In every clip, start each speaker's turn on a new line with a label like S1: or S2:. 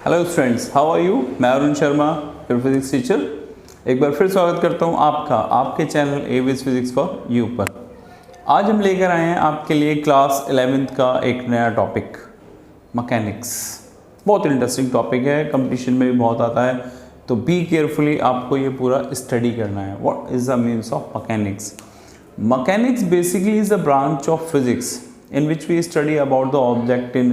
S1: Hello friends, how are you. मैं Arun Sharma, your physics teacher. एक बार फिर स्वागत करता हूँ आपके channel Avis physics for you पर। आज हम लेकर आए हैं आपके लिए क्लास 11th का एक नया टॉपिक, मैकेनिक्स। बहुत इंटरेस्टिंग टॉपिक है, कंपटीशन में भी बहुत आता है, तो बी केयरफुली आपको ये पूरा स्टडी करना है। What is the means of mechanics? Mechanics basically is the branch of physics in which we study about the object in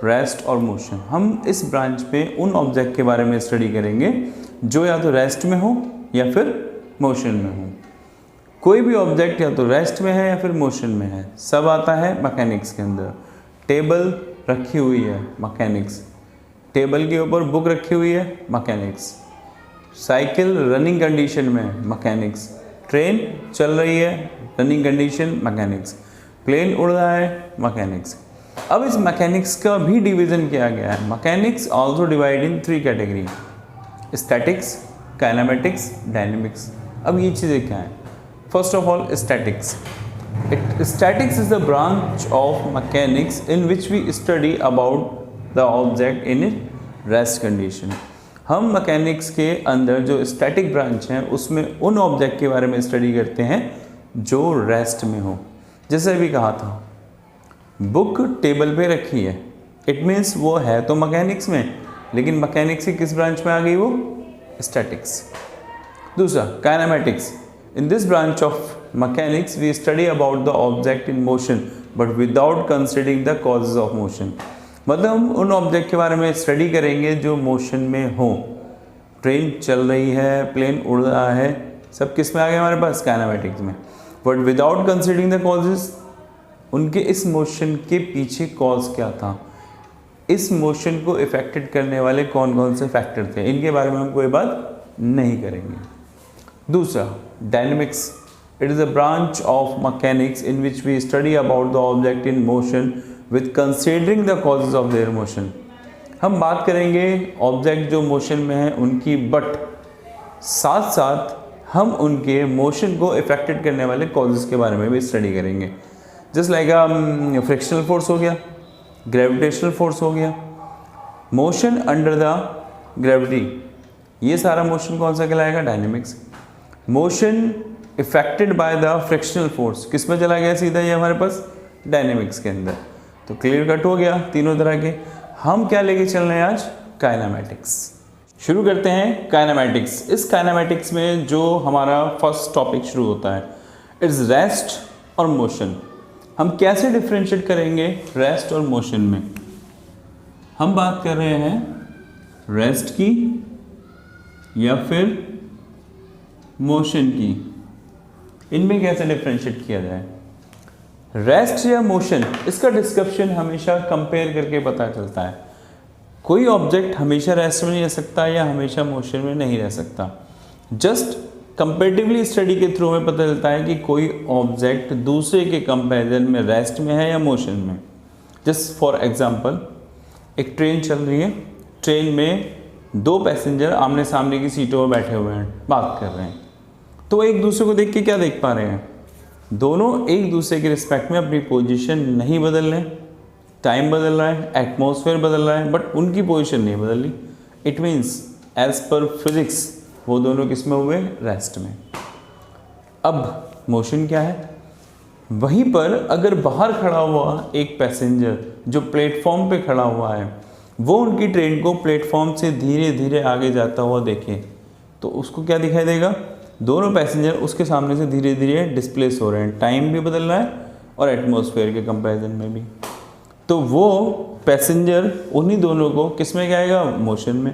S1: rest और मोशन। हम इस ब्रांच में उन ऑब्जेक्ट के बारे में स्टडी करेंगे जो या तो रेस्ट में हो या फिर मोशन में हो। कोई भी ऑब्जेक्ट या तो रेस्ट में है या फिर मोशन में है, सब आता है मैकेनिक्स के अंदर। टेबल रखी हुई है, मैकेनिक्स। टेबल के ऊपर बुक रखी हुई है, मैकेनिक्स। साइकिल रनिंग कंडीशन में, मैकेनिक्स। ट्रेन चल रही है, रनिंग कंडीशन, मैकेनिक्स। प्लेन उड़ रहा है, मैकेनिक्स। अब इस मैकेनिक्स का भी डिवीजन किया गया है। Mechanics also divide in 3 category: statics, kinematics, dynamics. अब ये चीज़ें क्या हैं? First of all, statics. Statics is the branch of mechanics in which we study about the object in rest condition. हम मैकेनिक्स के अंदर जो स्टैटिक ब्रांच है उसमें उन ऑब्जेक्ट के बारे में स्टडी करते हैं जो रेस्ट में हो। जैसे अभी कहा था, बुक टेबल पे रखी है, इट मीन्स वो है तो मैकेनिक्स में, लेकिन मैकेनिक्स की किस ब्रांच में आ गई? वो स्टैटिक्स। दूसरा, kinematics. In this branch of mechanics we study about the object in motion but without considering the causes of motion. मतलब हम उन ऑब्जेक्ट के बारे में स्टडी करेंगे जो मोशन में हो। ट्रेन चल रही है, प्लेन उड़ रहा है, सब किस में आ गए हमारे पास? काइनेमेटिक्स में। But without considering the causes, उनके इस मोशन के पीछे कॉज क्या था, इस मोशन को इफेक्टेड करने वाले कौन कौन से फैक्टर थे, इनके बारे में हम कोई बात नहीं करेंगे। दूसरा, dynamics. It is a branch of mechanics in which we study about the object in motion with considering the causes of their motion. हम बात करेंगे ऑब्जेक्ट जो मोशन में है उनकी, बट साथ साथ हम उनके मोशन को इफेक्टेड करने वाले कॉजेज के बारे में भी स्टडी करेंगे। जस्ट लाइक फ्रिक्शनल फोर्स हो गया, ग्रेविटेशनल फोर्स हो गया, मोशन अंडर द ग्रेविटी, ये सारा मोशन कौन सा कहलाएगा? Dynamics. Motion affected by the frictional force किस में चला गया? सीधा ये हमारे पास डायनेमिक्स के अंदर। तो क्लियर कट हो गया तीनों तरह के। हम क्या लेके चल रहे हैं आज? काइनेमेटिक्स। शुरू करते हैं काइनेमेटिक्स। इस काइनेमेटिक्स में जो हमारा फर्स्ट टॉपिक शुरू होता है, इट्स रेस्ट और मोशन। हम कैसे डिफ्रेंशिएट करेंगे रेस्ट और मोशन में? हम बात कर रहे हैं रेस्ट की या फिर मोशन की, इनमें कैसे डिफ्रेंशिएट किया जाए? रेस्ट या मोशन, इसका डिस्क्रिप्शन हमेशा कंपेयर करके पता चलता है। कोई ऑब्जेक्ट हमेशा रेस्ट में नहीं रह सकता या हमेशा मोशन में नहीं रह सकता। जस्ट कंपेरेटिवली स्टडी के थ्रू में पता चलता है कि कोई ऑब्जेक्ट दूसरे के कंपैरिजन में रेस्ट में है या मोशन में। जस्ट फॉर एग्जांपल, एक ट्रेन चल रही है, ट्रेन में 2 पैसेंजर आमने सामने की सीटों पर बैठे हुए हैं, बात कर रहे हैं, तो एक दूसरे को देख के क्या देख पा रहे हैं? दोनों एक दूसरे के रिस्पेक्ट में अपनी पोजीशन नहीं बदल रहे। टाइम बदल रहा है, एटमॉस्फेयर बदल रहा है, बट उनकी पोजीशन नहीं बदल रही। It means as per physics वो दोनों किस में हुए? रेस्ट में। अब मोशन क्या है? वहीं पर अगर बाहर खड़ा हुआ एक पैसेंजर जो प्लेटफॉर्म पे खड़ा हुआ है, वो उनकी ट्रेन को प्लेटफॉर्म से धीरे धीरे आगे जाता हुआ देखे, तो उसको क्या दिखाई देगा? दोनों पैसेंजर उसके सामने से धीरे धीरे डिस्प्लेस हो रहे हैं, टाइम भी बदल रहा है और एटमॉस्फेयर के कंपैरिजन में भी। तो वो पैसेंजर उन्हीं दोनों को किस में जाएगा? मोशन में।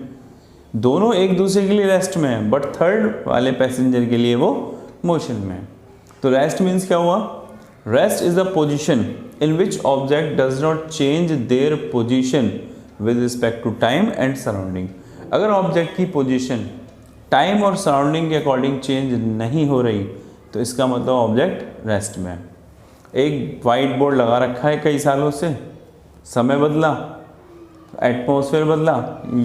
S1: दोनों एक दूसरे के लिए रेस्ट में है, बट थर्ड वाले पैसेंजर के लिए वो मोशन में है। तो रेस्ट मीन्स क्या हुआ? Rest is the position in which object does not change their position with respect to time and surrounding. अगर ऑब्जेक्ट की पोजीशन टाइम और सराउंडिंग के अकॉर्डिंग चेंज नहीं हो रही, तो इसका मतलब ऑब्जेक्ट रेस्ट में है। एक वाइट बोर्ड लगा रखा है कई सालों से, समय बदला, एटमॉस्फेयर बदला,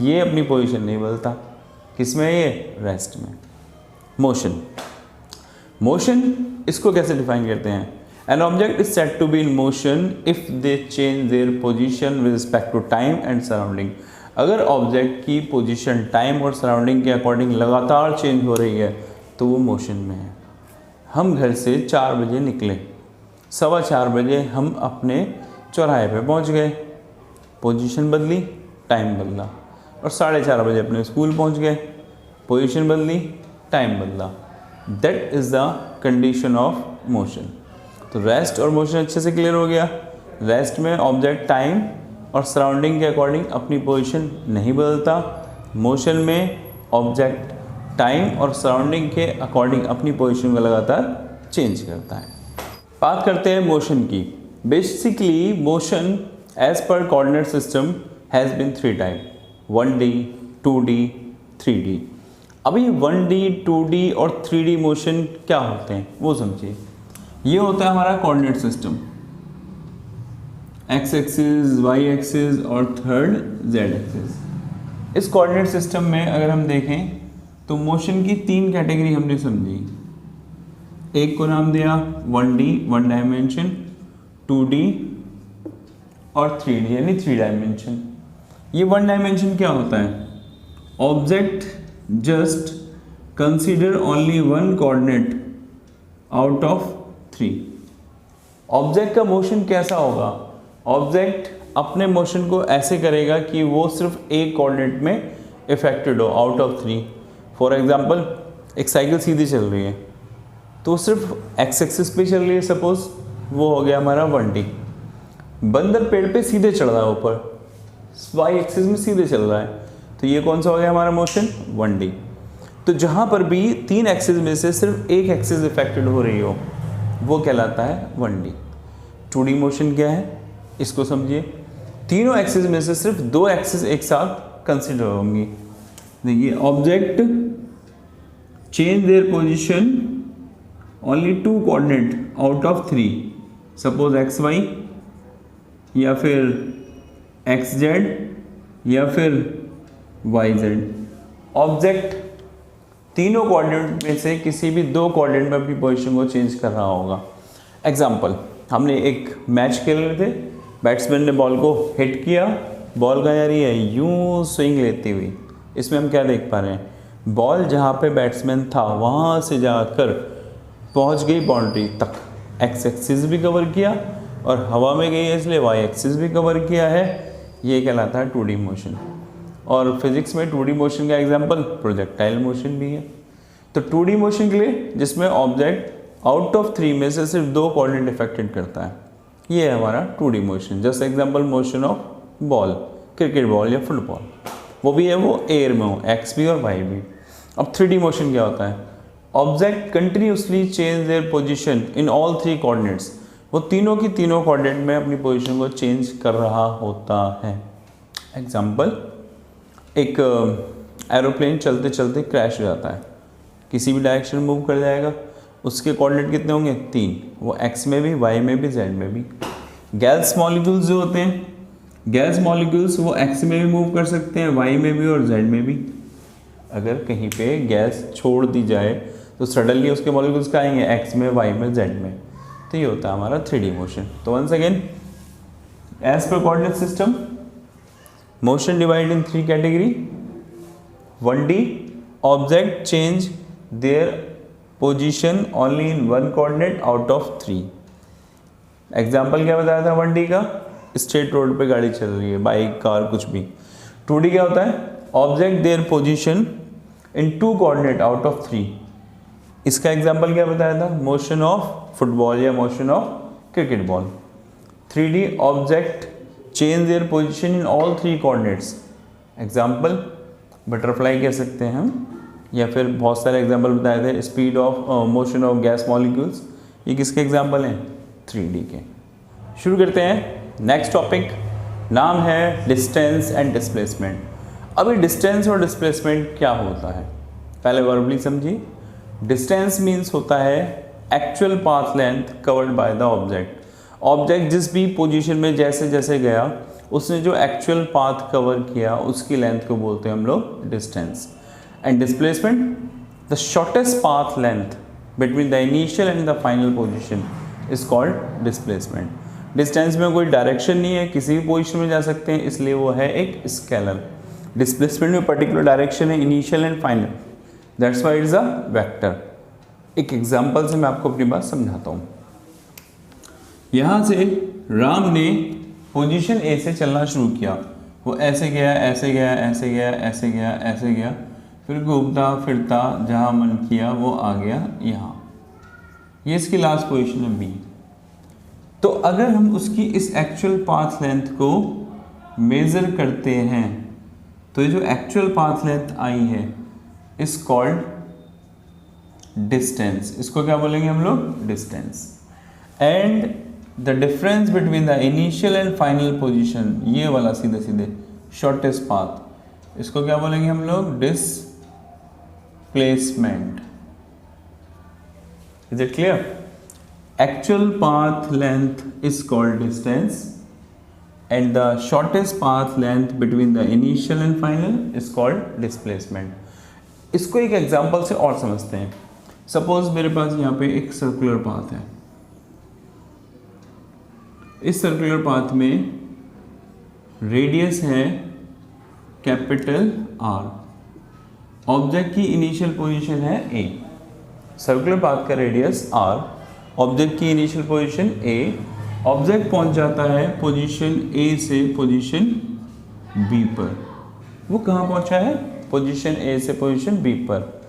S1: ये अपनी पोजीशन नहीं बदलता। किस में? ये रेस्ट में। मोशन। मोशन इसको कैसे डिफाइन करते हैं? An object is said to be in motion if they change their position with respect to time and surrounding. अगर ऑब्जेक्ट की पोजीशन टाइम और सराउंडिंग के अकॉर्डिंग लगातार चेंज हो रही है तो वो मोशन में है। हम घर से 4 बजे निकले, 4:15 बजे हम अपने चौराहे पे पहुंच गए, पोजीशन बदली, टाइम बदला। और 4:30 बजे अपने स्कूल पहुंच गए, पोजीशन बदली, टाइम बदला। That is the condition of motion. तो रेस्ट और मोशन अच्छे से क्लियर हो गया। रेस्ट में ऑब्जेक्ट टाइम और सराउंडिंग के अकॉर्डिंग अपनी पोजीशन नहीं बदलता। मोशन में ऑब्जेक्ट टाइम और सराउंडिंग के अकॉर्डिंग अपनी पोजीशन को लगातार चेंज करता है। बात करते हैं मोशन की। Basically motion as per coordinate system has been 3 type, 1D, 2D, 3D। अभी 1D, 2D और 3D मोशन क्या होते हैं वो समझिए। ये होता है हमारा coordinate system, X axis, Y axis और थर्ड जेड एक्सिस। इस कोऑर्डिनेट सिस्टम में अगर हम देखें तो मोशन की 3 कैटेगरी हमने समझी। एक को नाम दिया 1D, 1 डायमेंशन, 2D और 3D यानी 3 डायमेंशन। ये 1 डायमेंशन क्या होता है? Object just consider only 1 coordinate out of 3। Object का मोशन कैसा होगा? ऑब्जेक्ट अपने मोशन को ऐसे करेगा कि वो सिर्फ एक कोऑर्डिनेट में इफेक्टेड हो आउट ऑफ 3। फॉर एग्जांपल एक साइकिल सीधी चल रही है तो सिर्फ एक्स एक्सिस पे चल रही है, सपोज, वो हो गया हमारा 1D। बंदर पेड़ पे सीधे चढ़ रहा है ऊपर, वाई एक्सिस में सीधे चल रहा है, तो ये कौन सा हो गया हमारा मोशन? 1D। तो जहाँ पर भी 3 एक्सिस में से सिर्फ एक एक्सिस इफेक्टेड हो रही हो वो कहलाता है 1D। 2D मोशन क्या है इसको समझिए। तीनों एक्सिस में से सिर्फ 2 एक्सिस एक साथ कंसिडर होंगी। देखिए, object change their position only 2 coordinate out of 3, suppose XY या फिर XZ या फिर YZ। ऑब्जेक्ट तीनों कोऑर्डिनेट में से किसी भी 2 कोऑर्डिनेट में अपनी पोजीशन को चेंज कर रहा होगा। एग्जाम्पल, हमने एक मैच खेल रहे थे, बैट्समैन ने बॉल को हिट किया, बॉल जा रही है यूं स्विंग लेती हुई। इसमें हम क्या देख पा रहे हैं? बॉल जहाँ पे बैट्समैन था वहाँ से जाकर पहुँच गई बाउंड्री तक, एक्स एक्सिस भी कवर किया और हवा में गई है इसलिए वाई एक्सिस भी कवर किया है। ये कहलाता है 2D मोशन। और फिजिक्स में 2D मोशन का एग्जांपल प्रोजेक्टाइल मोशन भी है। तो 2D मोशन के लिए जिसमें ऑब्जेक्ट आउट ऑफ 3 में से सिर्फ 2 कोऑर्डिनेट इफेक्टेड करता है, ये है हमारा 2D motion. Just example motion of ball, cricket ball या फुटबॉल, वो भी है वो एयर में हो, एक्स भी और वाई भी। अब 3D मोशन क्या होता है? Object continuously change their position in all 3 coordinates. वो तीनों की तीनों कोऑर्डिनेट में अपनी पोजीशन को चेंज कर रहा होता है। एग्जांपल, एक एरोप्लेन चलते चलते क्रैश हो जाता है, किसी भी डायरेक्शन में मूव कर जाएगा, उसके कोऑर्डिनेट कितने होंगे? 3, वो एक्स में भी, वाई में भी, जेड में भी। गैस मॉलिक्यूल्स जो होते हैं, गैस मॉलिक्यूल्स वो एक्स में भी मूव कर सकते हैं, वाई में भी और जेड में भी। अगर कहीं पे गैस छोड़ दी जाए तो सडनली उसके मॉलिक्यूल्स क्या आएंगे? एक्स में, वाई में, जेड में। तो ये होता है हमारा 3D मोशन। तो once again, as per coordinate system, motion divide in 3 category. 1D, object change their position only in 1 coordinate out of 3। Example क्या बताया था 1D का? स्ट्रेट रोड पे गाड़ी चल रही है, बाइक, कार, कुछ भी। 2D क्या होता है? Object their position in 2 coordinate out of 3। इसका एग्जाम्पल क्या बताया था? मोशन ऑफ फुटबॉल या motion of cricket ball. 3D, object change their position in all 3 coordinates. Example, butterfly कह सकते हैं हम, या फिर बहुत सारे एग्जाम्पल बताए थे, speed of motion of gas molecules. ये किसके एग्जाम्पल हैं? 3D के। शुरू करते हैं नेक्स्ट टॉपिक, नाम है डिस्टेंस एंड डिस्प्लेसमेंट। अभी डिस्टेंस और डिस्प्लेसमेंट क्या होता है पहले वर्बली समझिए। डिस्टेंस मीन्स होता है actual path length covered by the object. Object जिस भी पोजीशन में जैसे जैसे गया उसने जो एक्चुअल पाथ कवर किया उसकी लेंथ को बोलते हैं हम लोग distance. And displacement, the shortest path length between the initial and the final position is called displacement. Distance में कोई डायरेक्शन नहीं है, किसी भी पोजीशन में जा सकते हैं, इसलिए वो है एक स्केलर। डिस्प्लेसमेंट में पर्टिकुलर डायरेक्शन है, initial and final, that's why it is a vector. एक एग्जांपल से मैं आपको अपनी बात समझाता हूँ। यहाँ से राम ने पोजीशन ए से चलना शुरू किया, वो ऐसे गया, ऐसे गया, ऐसे गया, ऐसे गया, ऐसे गया, फिर घूमता फिरता जहाँ मन किया वो आ गया यहाँ। ये इसकी लास्ट पोजीशन है बी। तो अगर हम उसकी इस एक्चुअल पाथ लेंथ को मेज़र करते हैं तो ये जो एक्चुअल पाथ लेंथ आई है इस कॉल्ड डिस्टेंस। इसको क्या बोलेंगे हम लोग? Distance. And the difference between the initial and final position, ये वाला सीधे सीधे शॉर्टेस्ट पाथ, इसको क्या बोलेंगे हम लोग? Displacement. Is it clear? Actual path length is called distance and the shortest path length between the initial and final is called displacement. इसको एक एग्जांपल से और समझते हैं। सपोज मेरे पास यहाँ पे एक सर्कुलर पाथ है, इस सर्कुलर पाथ में रेडियस है कैपिटल R, ऑब्जेक्ट की इनिशियल पोजीशन है A। सर्कुलर पाथ का रेडियस R, ऑब्जेक्ट की इनिशियल पोजीशन A, ऑब्जेक्ट पहुंच जाता है पोजीशन A से पोजीशन B पर। वो कहाँ पहुंचा है? पोजीशन A से पोजीशन B पर,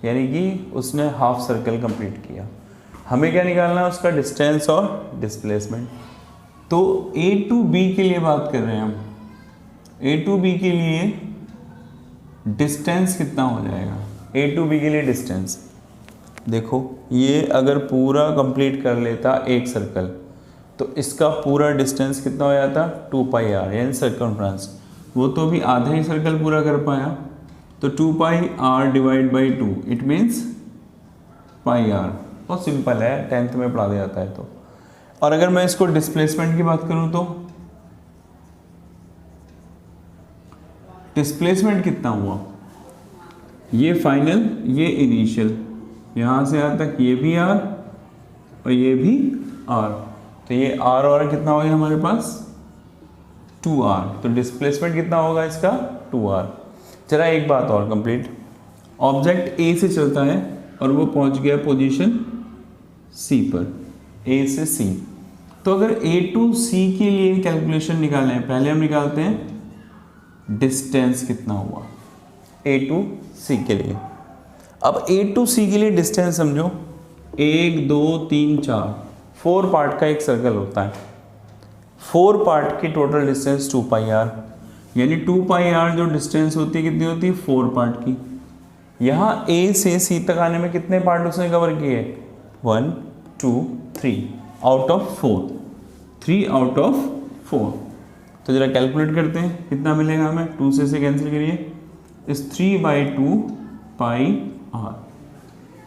S1: यानी कि उसने हाफ सर्कल कंप्लीट किया। हमें क्या निकालना है? उसका डिस्टेंस और डिस्प्लेसमेंट। तो A टू B के लिए बात कर रहे हैं हम। A टू B के लिए डिस्टेंस कितना हो जाएगा? A टू B के लिए डिस्टेंस देखो, ये अगर पूरा कंप्लीट कर लेता एक सर्कल तो इसका पूरा डिस्टेंस कितना हो जाता? 2πr, यानी सर्कमफ्रेंस। वो तो भी आधा ही सर्कल पूरा कर पाया, तो 2πr divide by 2 it means πr। बहुत सिंपल है, 10th में पढ़ा दिया जाता है तो। और अगर मैं इसको डिस्प्लेसमेंट की बात करूं तो डिस्प्लेसमेंट कितना हुआ? ये फाइनल, ये इनिशियल, यहाँ से यहाँ तक ये भी R और ये भी R, तो ये R और कितना हो गया हमारे पास? 2R। तो डिस्प्लेसमेंट कितना होगा इसका? 2R। जरा एक बात और कंप्लीट, ऑब्जेक्ट A से चलता है और वो पहुंच गया पोजीशन C पर, A से C। तो अगर A टू C के लिए कैलकुलेशन निकालना है, पहले हम निकालते हैं डिस्टेंस कितना हुआ A टू C के लिए। अब A टू C के लिए डिस्टेंस समझो, 1 2 3 4, 4 पार्ट का एक सर्कल होता है। 4 पार्ट की टोटल डिस्टेंस 2πr, यानी 2πr जो डिस्टेंस होती है कितनी होती है? 4 पार्ट की। यहाँ A से C तक आने में कितने पार्ट उसने कवर किए? 1 2 3 आउट ऑफ 4, 3 आउट ऑफ 4। तो जरा कैलकुलेट करते हैं कितना मिलेगा हमें। 2 से कैंसिल करिए, इस 3/2 πr,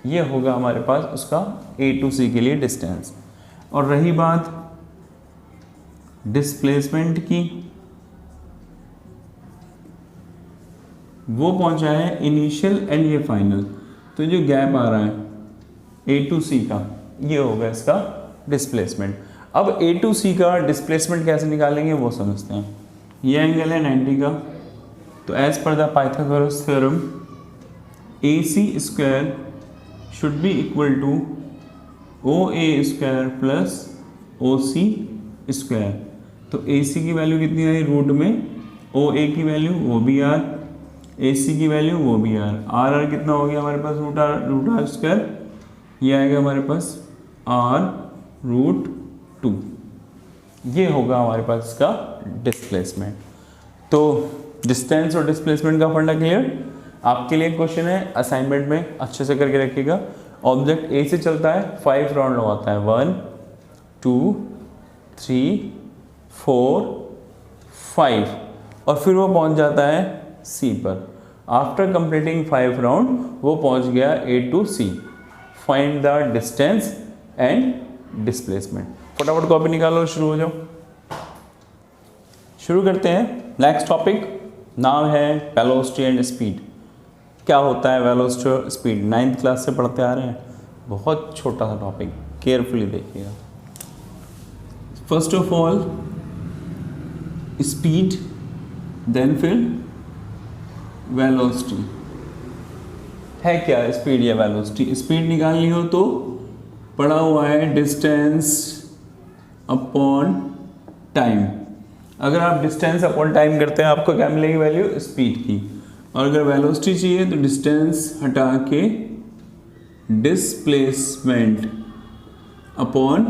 S1: ये होगा हमारे पास उसका A टू C के लिए डिस्टेंस। और रही बात डिस्प्लेसमेंट की, वो पहुंचा है इनिशियल एंड ये फाइनल, तो जो गैप आ रहा है A टू C का, ये होगा इसका डिस्प्लेसमेंट। अब A टू C का डिस्प्लेसमेंट कैसे निकालेंगे वो समझते हैं। ये एंगल है 90 का, तो as per the Pythagoras theorem AC square should be equal to OA square plus OC square. तो AC की वैल्यू कितनी आई रूट में? OA की वैल्यू वो भी R, AC की वैल्यू वो भी R कितना हो गया हमारे पास? Root R square. ये आएगा हमारे पास R√2। ये होगा हमारे पास इसका डिस्प्लेसमेंट। तो डिस्टेंस और डिस्प्लेसमेंट का फंडा क्लियर? आपके लिए क्वेश्चन है, असाइनमेंट में अच्छे से करके रखिएगा। ऑब्जेक्ट A से चलता है, 5 राउंड लगाता है, 1 2 3 4 5, और फिर वो पहुंच जाता है C पर। आफ्टर कंप्लीटिंग 5 राउंड वो पहुंच गया A to C। Find the distance and displacement. फटाफट कॉपी निकालो, शुरू हो जाओ। शुरू करते हैं। नेक्स्ट टॉपिक नाम है वेलोसिटी एंड स्पीड। क्या होता है वेलोसिटी और स्पीड? 9th क्लास से पढ़ते आ रहे हैं, बहुत छोटा सा टॉपिक, केयरफुली देखिएगा। First of all speed, then फिर वेलोसिटी है क्या, स्पीड या वेलोसिटी। स्पीड निकालनी हो तो पढ़ा हुआ है डिस्टेंस अपॉन टाइम। अगर आप डिस्टेंस अपॉन टाइम करते हैं आपको क्या मिलेगी वैल्यू, स्पीड की। और अगर वेलोसिटी चाहिए तो डिस्टेंस हटा के displacement upon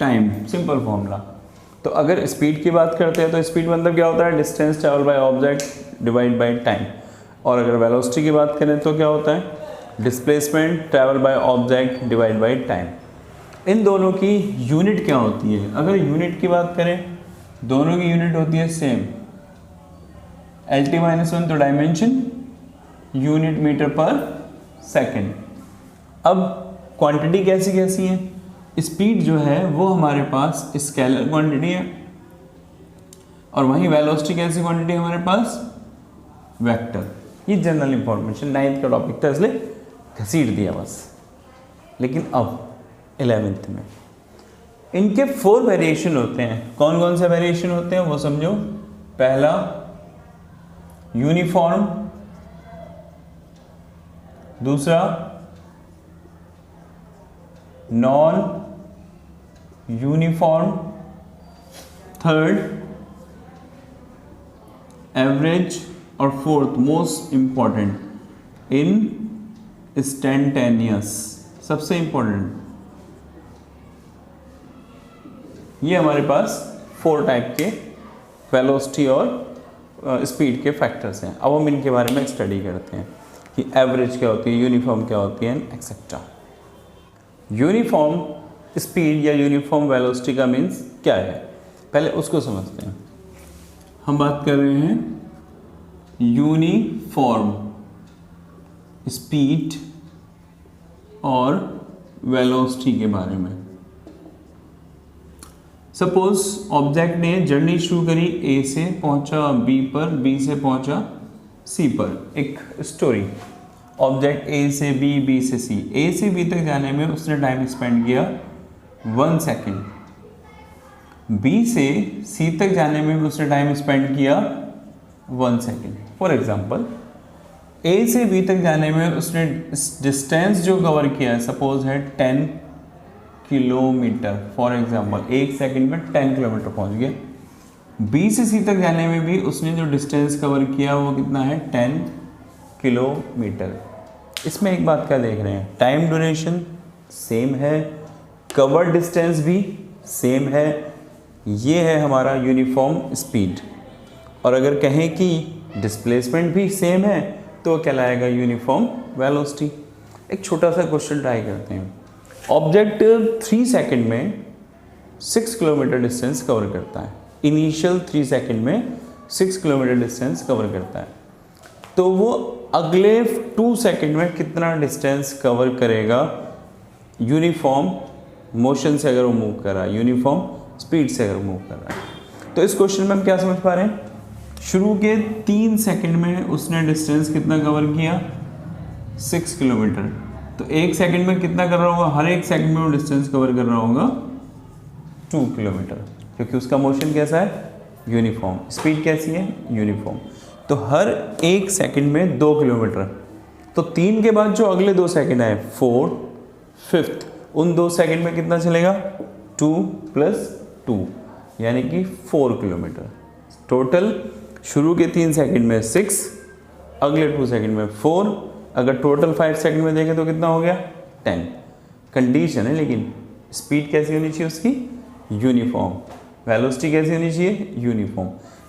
S1: time, simple formula. तो अगर स्पीड की बात करते हैं तो स्पीड मतलब क्या होता है, distance travel by object divide by time. और अगर वेलोसिटी की बात करें तो क्या होता है, displacement travel by object divide by time. इन दोनों की यूनिट क्या होती है, अगर यूनिट की बात करें दोनों की यूनिट होती है सेम, LT-1 तो डायमेंशन, यूनिट मीटर पर सेकेंड। अब क्वांटिटी कैसी कैसी है, स्पीड जो है वो हमारे पास स्केलर क्वांटिटी है और वहीं वेलोसिटी कैसी क्वांटिटी है हमारे पास, वेक्टर। ये जनरल इंफॉर्मेशन 9th का टॉपिक था इसलिए घसीट दिया बस। लेकिन अब 11th में इनके 4 वेरिएशन होते हैं। कौन कौन से वेरिएशन होते हैं वो समझो। पहला यूनिफॉर्म, दूसरा नॉन यूनिफॉर्म, थर्ड एवरेज और फोर्थ मोस्ट इंपॉर्टेंट इंस्टेंटेनियस, सबसे इंपॉर्टेंट। ये हमारे पास 4 टाइप के वेलोसिटी और स्पीड के फैक्टर्स हैं। अब हम इनके बारे में स्टडी करते हैं कि एवरेज क्या होती है, यूनिफॉर्म क्या होती है, एक्सेट्रा। यूनिफॉर्म स्पीड या यूनिफॉर्म वेलोसिटी का मीन्स क्या है, पहले उसको समझते हैं। हम बात कर रहे हैं यूनिफॉर्म स्पीड और वेलोसिटी के बारे में। सपोज ऑब्जेक्ट ने जर्नी शुरू करी, ए से पहुंचा बी पर, बी से पहुंचा सी पर। एक स्टोरी, ऑब्जेक्ट ए से बी, बी से सी। ए से बी तक जाने में उसने टाइम स्पेंड किया 1 सेकेंड। बी से सी तक जाने में उसने टाइम स्पेंड किया 1 सेकेंड। फॉर एग्जाम्पल ए से बी तक जाने में उसने डिस्टेंस जो कवर किया है सपोज है 10 किलोमीटर। फॉर एग्जाम्पल 1 सेकेंड में 10 किलोमीटर पहुंच गया। बी से सी तक जाने में भी उसने जो डिस्टेंस कवर किया वो कितना है, 10 किलोमीटर। इसमें एक बात क्या देख रहे हैं, टाइम ड्यूरेशन सेम है, कवर डिस्टेंस भी सेम है। ये है हमारा यूनिफॉर्म स्पीड। और अगर कहें कि डिस्प्लेसमेंट भी सेम है तो कहलाएगा यूनिफॉर्म वेलोसिटी। एक छोटा सा क्वेश्चन ट्राई करते हैं। ऑब्जेक्ट 3 सेकंड में 6 किलोमीटर डिस्टेंस कवर करता है। इनिशियल 3 सेकंड में 6 किलोमीटर डिस्टेंस कवर करता है, तो वो अगले 2 सेकंड में कितना डिस्टेंस कवर करेगा यूनिफॉर्म मोशन से अगर वो मूव कर रहा है, यूनिफॉर्म स्पीड से अगर मूव कर रहा है। तो इस क्वेश्चन में हम क्या समझ पा रहे हैं, शुरू के 3 सेकंड में उसने डिस्टेंस कितना कवर किया, 6 किलोमीटर। तो 1 सेकंड में कितना कर रहा होगा, हर 1 सेकंड में वो डिस्टेंस कवर कर रहा होगा 2 किलोमीटर, क्योंकि उसका मोशन कैसा है, यूनिफॉर्म। स्पीड कैसी है, यूनिफॉर्म। तो हर 1 सेकंड में 2 किलोमीटर। तो 3 के बाद जो अगले 2 सेकंड आए 4, 5th, उन 2 सेकंड में कितना चलेगा, 2 + 2 यानी कि 4 किलोमीटर। टोटल शुरू के 3 सेकंड में 6, अगले 2 सेकंड में 4, अगर टोटल 5 सेकंड में देखें तो कितना हो गया, 10। कंडीशन है, लेकिन स्पीड कैसी होनी चाहिए उसकी, यूनिफॉर्म। वेलोसिटी कैसी होनी चाहिए, यूनिफॉर्म।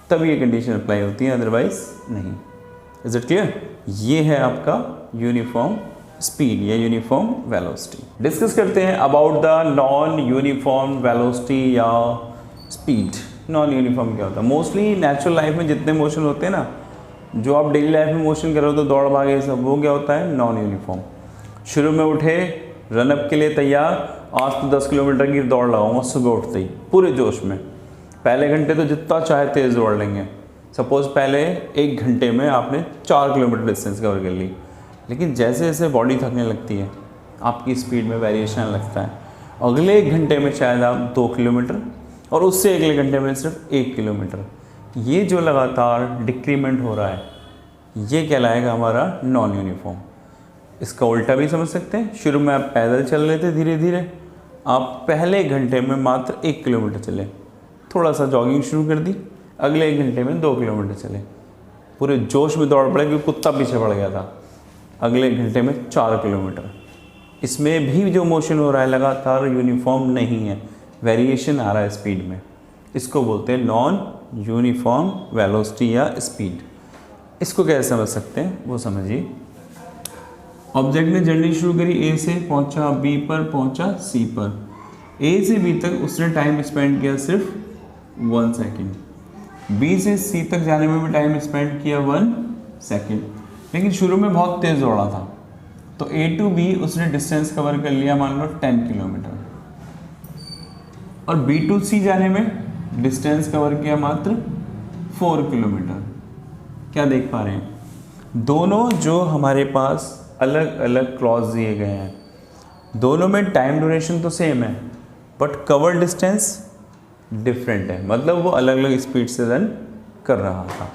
S1: तब ये कंडीशन अप्लाई होती है, अदरवाइज नहीं। Is it clear. ये है आपका यूनिफॉर्म स्पीड या यूनिफॉर्म वेलोसिटी। डिस्कस करते हैं about the non uniform velocity या स्पीड। नॉन यूनिफॉर्म क्या होता है, मोस्टली नेचुरल लाइफ में जितने मोशन होते हैं ना, जो आप डेली लाइफ में मोशन कर रहे हो तो दौड़ भागे सब, वो क्या होता है, नॉन यूनिफॉर्म। शुरू में उठे, रनअप के लिए तैयार, आज तो 10 किलोमीटर की दौड़ लगाऊंगा सुबह उठते ही पूरे जोश में। पहले घंटे तो जितना चाहे तेज़ दौड़ लेंगे। सपोज़ पहले 1 घंटे में आपने 4 किलोमीटर डिस्टेंस कवर कर ली, लेकिन जैसे जैसे बॉडी थकने लगती है आपकी स्पीड में वेरिएशन लगता है। अगले 1 घंटे में शायद आप 2 किलोमीटर और उससे अगले घंटे में सिर्फ 1 किलोमीटर। ये जो लगातार डिक्रीमेंट हो रहा है ये कहलाएगा हमारा नॉन यूनिफॉर्म। इसका उल्टा भी समझ सकते हैं, शुरू में आप पैदल चल रहे थे धीरे धीरे, आप पहले घंटे में मात्र 1 किलोमीटर चले, थोड़ा सा जॉगिंग शुरू कर दी, अगले 1 घंटे में 2 किलोमीटर चले, पूरे जोश में दौड़ पड़े क्योंकि कुत्ता पीछे पड़ गया था, अगले घंटे में 4 किलोमीटर। इसमें भी जो मोशन हो रहा है लगातार यूनिफॉर्म नहीं है, वेरिएशन आ रहा है स्पीड में। इसको बोलते हैं नॉन यूनिफॉर्म वेलोसिटी या स्पीड। इसको कैसे समझ सकते हैं वो समझिए। ऑब्जेक्ट ने जर्नी शुरू करी, ए से पहुंचा बी पर, पहुंचा सी पर, ए से बी तक उसने टाइम स्पेंड किया सिर्फ 1 सेकेंड, बी से सी तक जाने में भी टाइम स्पेंड किया 1 सेकेंड, लेकिन शुरू में बहुत तेज़ दौड़ा था, तो ए टू बी उसने डिस्टेंस कवर कर लिया मान लो 10 किलोमीटर, और बी टू सी जाने में डिस्टेंस कवर किया मात्र 4 किलोमीटर। क्या देख पा रहे हैं, दोनों जो हमारे पास अलग अलग क्लॉज दिए गए हैं, दोनों में टाइम ड्यूरेशन तो सेम है बट कवर डिस्टेंस डिफरेंट है, मतलब वो अलग अलग स्पीड से रन कर रहा था।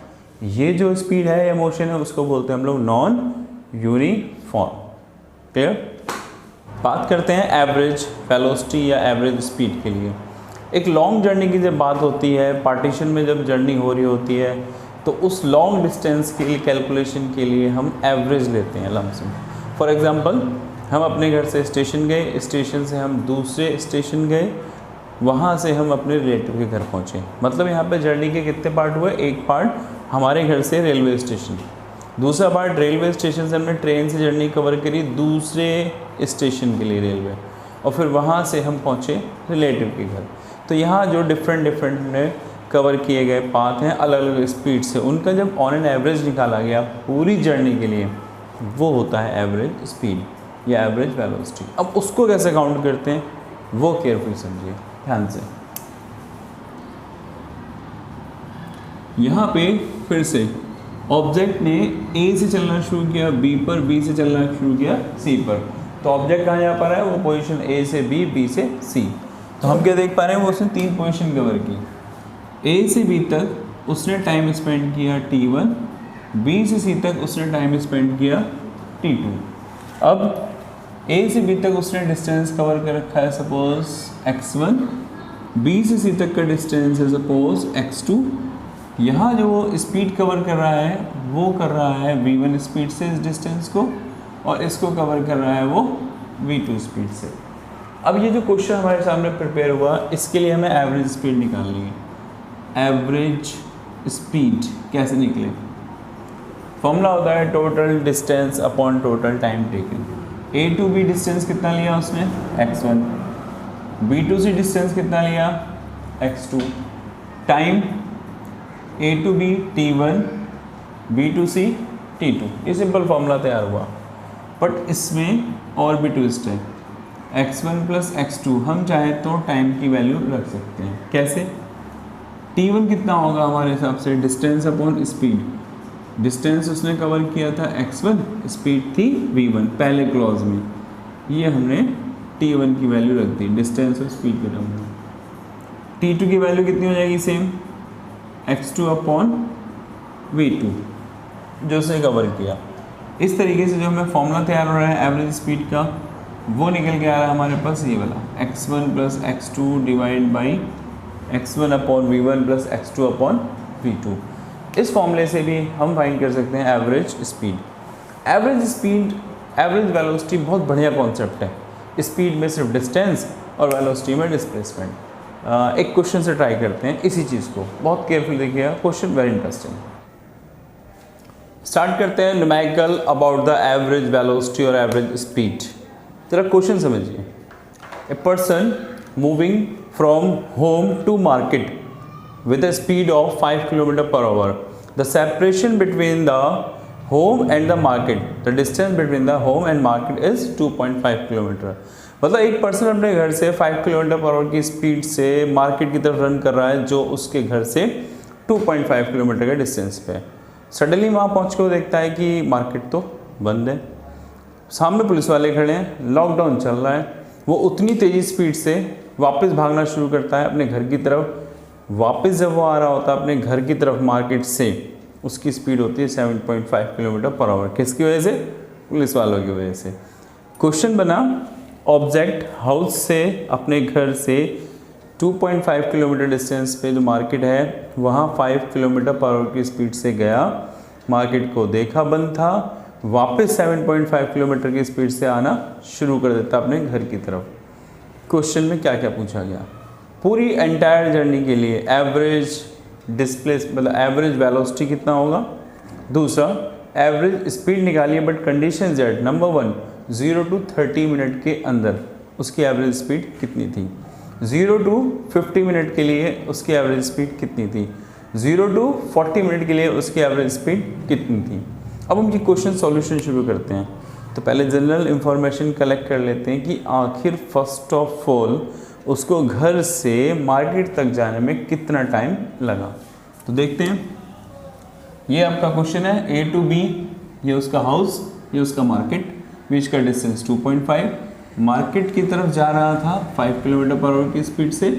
S1: ये जो स्पीड है या मोशन है उसको बोलते हैं हम लोग नॉन यूनिफॉर्म। क्लियर। बात करते हैं एवरेज वेलोसिटी या एवरेज स्पीड के लिए। एक लॉन्ग जर्नी की जब बात होती है, पार्टीशन में जब जर्नी हो रही होती है, तो उस लॉन्ग डिस्टेंस के लिए कैलकुलेशन के लिए हम एवरेज लेते हैं लमसम। फॉर एग्जांपल, हम अपने घर से स्टेशन गए, स्टेशन से हम दूसरे स्टेशन गए, वहाँ से हम अपने रिलेटिव के घर पहुँचे, मतलब यहाँ पे जर्नी के कितने पार्ट हुए, एक पार्ट हमारे घर से रेलवे स्टेशन, दूसरा पार्ट रेलवे स्टेशन से हमने ट्रेन से जर्नी कवर करी दूसरे स्टेशन के लिए रेलवे, और फिर वहाँ से हम पहुँचे रिलेटिव के घर। तो यहाँ जो डिफरेंट कवर किए गए पाथ हैं अलग अलग स्पीड से, उनका जब ऑन एन एवरेज निकाला गया पूरी जर्नी के लिए, वो होता है एवरेज स्पीड या एवरेज वेलोसिटी। अब उसको कैसे काउंट करते हैं वो केयरफुल समझिए, ध्यान से। यहाँ पे फिर से ऑब्जेक्ट ने ए से चलना शुरू किया बी पर, बी से चलना शुरू किया सी पर, तो ऑब्जेक्ट कहाँ जा पा रहा है, वो पोजीशन ए से बी, बी से सी। तो हम क्या देख पा रहे हैं, वो उसने 3 पोजीशन कवर की। ए से बी तक उसने टाइम स्पेंड किया T1, बी से सी तक उसने टाइम स्पेंड किया T2। अब ए से बी तक उसने डिस्टेंस कवर कर रखा है सपोज x1, बी से सी तक का डिस्टेंस है सपोज x2। यहाँ जो वो स्पीड कवर कर रहा है वो कर रहा है v1 स्पीड से इस डिस्टेंस को, और इसको कवर कर रहा है वो v2 स्पीड से। अब ये जो क्वेश्चन हमारे सामने प्रिपेयर हुआ, इसके लिए हमें एवरेज स्पीड निकालनी है। एवरेज स्पीड कैसे निकले, फॉर्मूला होता है total distance upon total time taken. A to B distance कितना लिया उसने x1, B to C distance कितना लिया x2, time A to B T1, B to C T2। ये सिंपल फॉर्मूला तैयार हुआ, बट इसमें और भी ट्विस्ट है। x1 प्लस x2 हम चाहे तो टाइम की वैल्यू रख सकते हैं। कैसे, T1 कितना होगा हमारे हिसाब से डिस्टेंस अपॉन स्पीड, डिस्टेंस उसने कवर किया था x1, स्पीड थी v1 पहले क्लॉज में, ये हमने T1 की वैल्यू रख दी डिस्टेंस और स्पीड के टर्म में। T2 की वैल्यू कितनी हो जाएगी, सेम x2 अपॉन v2 जो उसने कवर किया। इस तरीके से जो हमें फॉर्मूला तैयार हो रहा है एवरेज स्पीड का, वो निकल के आ रहा है हमारे पास ये वाला x1 plus x2 divide by x1 upon v1 plus x2 upon v2। इस फॉर्मूले से भी हम फाइंड कर सकते हैं average speed. Average speed, average velocity बहुत बढ़िया कॉन्सेप्ट है। स्पीड में सिर्फ डिस्टेंस और वेलोसिटी में डिस्प्लेसमेंट। एक क्वेश्चन से ट्राई करते हैं इसी चीज़ को, बहुत केयरफुल देखिएगा, क्वेश्चन वेरी इंटरेस्टिंग। स्टार्ट करते हैं numerical about the average velocity और एवरेज स्पीड। जरा क्वेश्चन समझिए। A person moving from home to market with a speed of 5 km per hour. The separation between the home and the market, the distance between the home and market is 2.5 km. मतलब एक person अपने घर से 5 km per hour की speed से market की तरफ run कर रहा है जो उसके घर से 2.5 किलोमीटर के डिस्टेंस पे। सडनली वहाँ पहुँच कर देखता है कि मार्केट तो बंद है, सामने पुलिस वाले खड़े हैं, लॉकडाउन चल रहा है। वो उतनी तेज़ी स्पीड से वापस भागना शुरू करता है अपने घर की तरफ। वापस जब वो आ रहा होता है अपने घर की तरफ मार्केट से, उसकी स्पीड होती है 7.5 किलोमीटर पर आवर। किसकी वजह से? पुलिस वालों की वजह से। क्वेश्चन बना, ऑब्जेक्ट हाउस से अपने घर से 2.5 किलोमीटर डिस्टेंस पे जो मार्केट है वहाँ 5 किलोमीटर पर आवर की स्पीड से गया, मार्केट को देखा बंद था, वापस 7.5 किलोमीटर की स्पीड से आना शुरू कर देता अपने घर की तरफ। क्वेश्चन में क्या क्या पूछा गया? पूरी एंटायर जर्नी के लिए एवरेज डिस्प्लेस मतलब एवरेज वेलोसिटी कितना होगा। दूसरा, एवरेज स्पीड निकालिए but condition Z. Number 1, 0 to 30 minute के अंदर उसकी एवरेज स्पीड कितनी थी। 0 to 50 मिनट के लिए उसकी एवरेज स्पीड कितनी थी। 0 to 40 मिनट के लिए उसकी एवरेज स्पीड कितनी थी। अब हम ये क्वेश्चन सॉल्यूशन शुरू करते हैं। तो पहले जनरल इंफॉर्मेशन कलेक्ट कर लेते हैं कि आखिर फर्स्ट ऑफ ऑल उसको घर से मार्केट तक जाने में कितना टाइम लगा। तो देखते हैं, ये आपका क्वेश्चन है A to B, ये उसका हाउस, ये उसका मार्केट, बीच का डिस्टेंस 2.5, मार्केट की तरफ जा रहा था 5 किलोमीटर पर आवर की स्पीड से,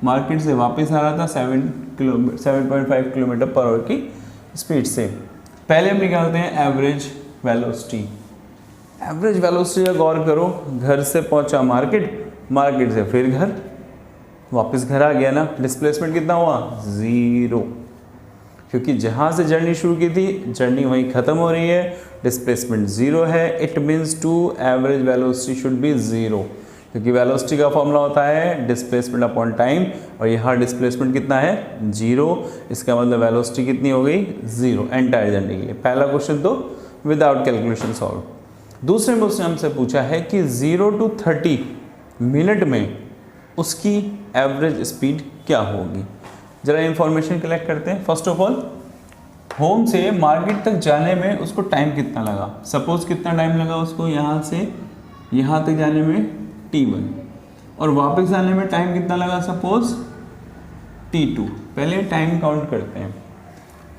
S1: मार्केट से वापस आ रहा था 7.5 किलोमीटर पर आवर की स्पीड से। पहले हम निकालते हैं एवरेज वेलोसिटी। एवरेज वेलोसिटी का गौर करो, घर से पहुंचा मार्केट, मार्केट से फिर घर, वापस घर आ गया ना, डिस्प्लेसमेंट कितना हुआ? 0, क्योंकि जहाँ से जर्नी शुरू की थी जर्नी वहीं ख़त्म हो रही है, डिस्प्लेसमेंट 0 है। It means to average velocity should be 0, क्योंकि वेलोसिटी का फॉर्मूला होता है डिस्प्लेसमेंट अपॉन टाइम, और यहाँ डिस्प्लेसमेंट कितना है? 0। इसका मतलब वेलोसिटी कितनी हो गई? 0 एंटायर जर्नी के लिए। पहला क्वेश्चन तो विदाउट कैलकुलेशन सॉल्व। दूसरे में उसने हमसे पूछा है कि 0 to 30 मिनट में उसकी एवरेज स्पीड क्या होगी। ज़रा इंफॉर्मेशन कलेक्ट करते हैं। फर्स्ट ऑफ ऑल, होम से मार्केट तक जाने में उसको टाइम कितना लगा। सपोज कितना टाइम लगा उसको यहाँ से यहाँ तक जाने में T1, और वापस आने में टाइम कितना लगा सपोज T2। पहले टाइम काउंट करते हैं।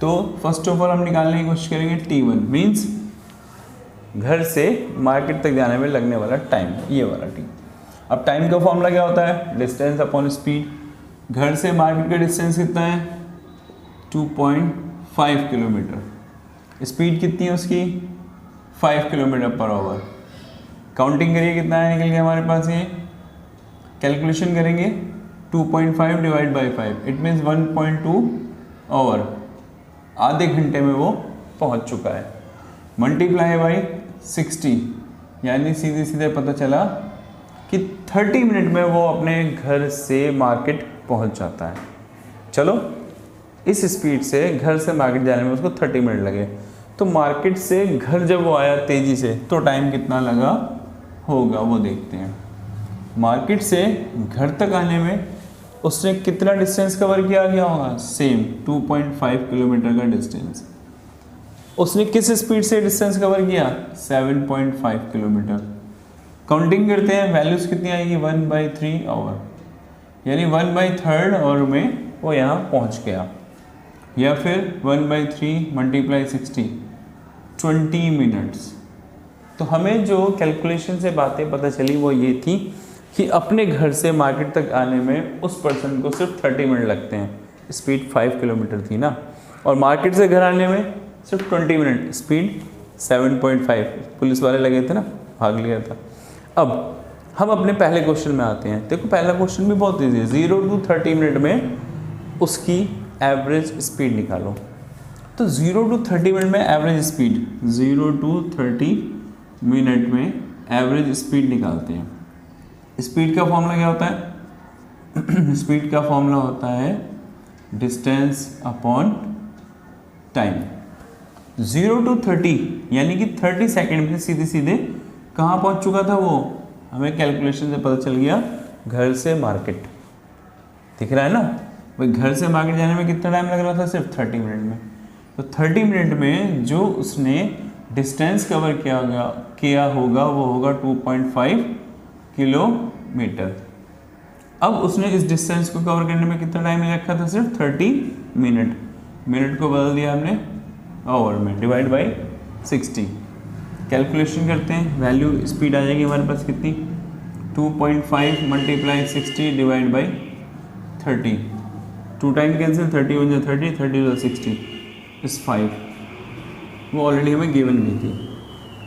S1: तो फर्स्ट ऑफ ऑल हम निकालने की कोशिश करेंगे T1 मीन्स घर से मार्केट तक जाने में लगने वाला टाइम, ये वाला T। अब टाइम का फॉर्मूला क्या होता है? Distance upon speed. घर से मार्केट का डिस्टेंस कितना है? 2.5 किलोमीटर। स्पीड कितनी है उसकी? 5 किलोमीटर पर आवर। काउंटिंग करिए कितना है निकल गया हमारे पास, ये कैलकुलेशन करेंगे 2.5 divide by 5, it means 1.2 hour, आधे घंटे में वो पहुंच चुका है। मल्टीप्लाई बाई 60, यानी सीधे सीधे पता चला कि 30 मिनट में वो अपने घर से मार्केट पहुंच जाता है। चलो, इस स्पीड से घर से मार्केट जाने में उसको 30 मिनट लगे, तो मार्केट से घर जब वो आया तेज़ी से तो टाइम कितना लगा होगा वो देखते हैं। मार्केट से घर तक आने में उसने कितना डिस्टेंस कवर किया गया होगा? सेम 2.5 किलोमीटर का डिस्टेंस। उसने किस स्पीड से डिस्टेंस कवर किया? 7.5 किलोमीटर। काउंटिंग करते हैं, वैल्यूज़ कितनी आएगी? 1/3 आवर, यानी 1/3 आवर में वो यहाँ पहुँच गया। या फिर 1/3 मल्टीप्लाई 60, 20 मिनट्स। तो हमें जो कैलकुलेशन से बातें पता चली वो ये थी कि अपने घर से मार्केट तक आने में उस पर्सन को सिर्फ 30 मिनट लगते हैं। स्पीड 5 किलोमीटर थी ना, और मार्केट से घर आने में सिर्फ 20 मिनट, स्पीड 7.5। पुलिस वाले लगे थे ना, भाग लिया था। अब हम अपने पहले क्वेश्चन में आते हैं। देखो, पहला क्वेश्चन भी बहुत ईजी है। 0 to 30 मिनट में उसकी एवरेज स्पीड निकालो। तो 0 to 30 मिनट में एवरेज स्पीड, 0 to 30 मिनट में एवरेज स्पीड निकालते हैं। स्पीड का फॉर्मूला क्या होता है? स्पीड का फॉर्मूला होता है डिस्टेंस अपॉन टाइम। 0 to 30 यानी कि 30 सेकेंड में सीधे सीधे कहाँ पहुँच चुका था वो? हमें कैलकुलेशन से पता चल गया, घर से मार्केट। दिख रहा है ना भाई, घर से मार्केट जाने में कितना टाइम लग रहा था? सिर्फ 30 मिनट में। तो 30 मिनट में जो उसने डिस्टेंस कवर किया होगा वो होगा 2.5 किलोमीटर। अब उसने इस डिस्टेंस को कवर करने में कितना टाइम रखा था? सिर्फ 30 मिनट। मिनट को बदल दिया हमने आवर में, डिवाइड बाई 60। कैलकुलेशन करते हैं, वैल्यू स्पीड आ जाएगी हमारे पास कितनी? 2.5 multiply 60 divide by 30। 2 time cancel, 30 1 जा 30, 30 2 60, इज 5, वो ऑलरेडी हमें गिवन भी थी।